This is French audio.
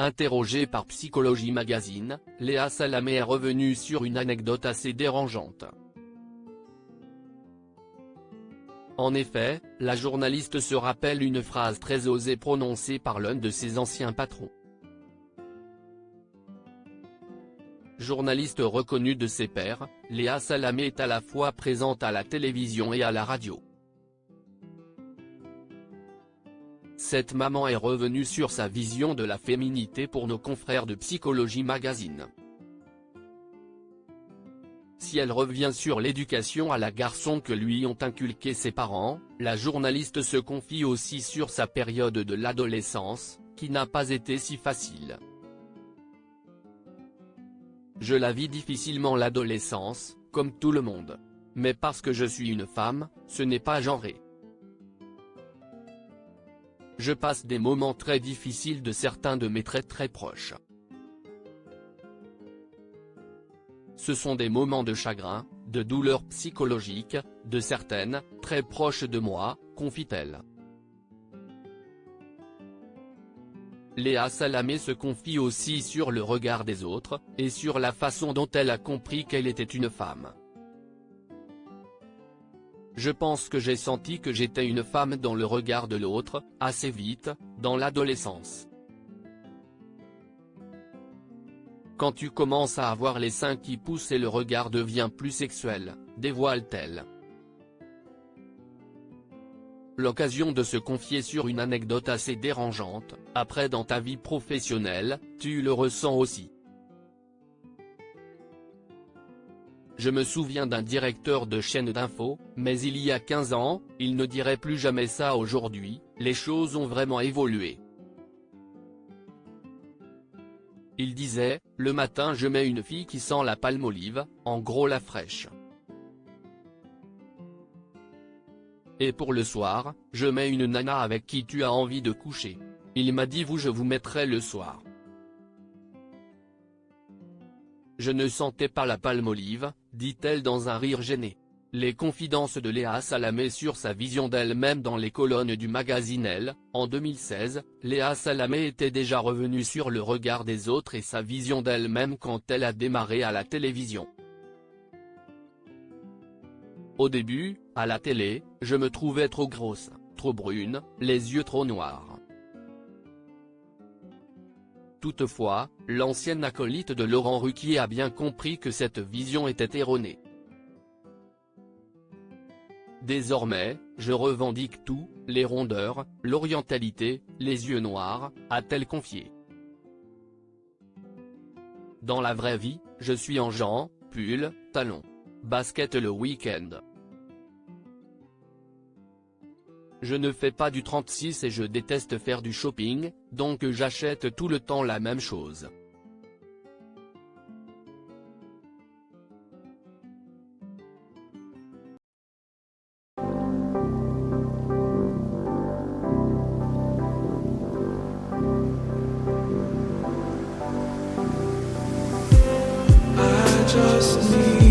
Interrogée par Psychologie Magazine, Léa Salamé est revenue sur une anecdote assez dérangeante. En effet, la journaliste se rappelle une phrase très osée prononcée par l'un de ses anciens patrons. Journaliste reconnue de ses pairs, Léa Salamé est à la fois présente à la télévision et à la radio. Cette maman est revenue sur sa vision de la féminité pour nos confrères de Psychologie Magazine. Si elle revient sur l'éducation à la garçon que lui ont inculqué ses parents, la journaliste se confie aussi sur sa période de l'adolescence, qui n'a pas été si facile. Je la vis difficilement l'adolescence, comme tout le monde. Mais parce que je suis une femme, ce n'est pas genré. Je passe des moments très difficiles de certains de mes très proches. Ce sont des moments de chagrin, de douleur psychologique, de certaines, très proches de moi, confie-t-elle. Léa Salamé se confie aussi sur le regard des autres, et sur la façon dont elle a compris qu'elle était une femme. Je pense que j'ai senti que j'étais une femme dans le regard de l'autre, assez vite, dans l'adolescence. Quand tu commences à avoir les seins qui poussent et le regard devient plus sexuel, dévoile-t-elle. L'occasion de se confier sur une anecdote assez dérangeante, après dans ta vie professionnelle, tu le ressens aussi. Je me souviens d'un directeur de chaîne d'info, mais il y a 15 ans, il ne dirait plus jamais ça aujourd'hui, les choses ont vraiment évolué. Il disait, le matin je mets une fille qui sent la palmolive, en gros la fraîche. Et pour le soir, je mets une nana avec qui tu as envie de coucher. Il m'a dit je vous mettrai le soir. Je ne sentais pas la palmolive, dit-elle dans un rire gêné. Les confidences de Léa Salamé sur sa vision d'elle-même dans les colonnes du magazine Elle. En 2016, Léa Salamé était déjà revenue sur le regard des autres et sa vision d'elle-même quand elle a démarré à la télévision. Au début, à la télé, je me trouvais trop grosse, trop brune, les yeux trop noirs. Toutefois, l'ancienne acolyte de Laurent Ruquier a bien compris que cette vision était erronée. Désormais, je revendique tout, les rondeurs, l'orientalité, les yeux noirs, a-t-elle confié. Dans la vraie vie, je suis en jean, pull, talons, basket le week-end. Je ne fais pas du 36 et je déteste faire du shopping, donc j'achète tout le temps la même chose. I just need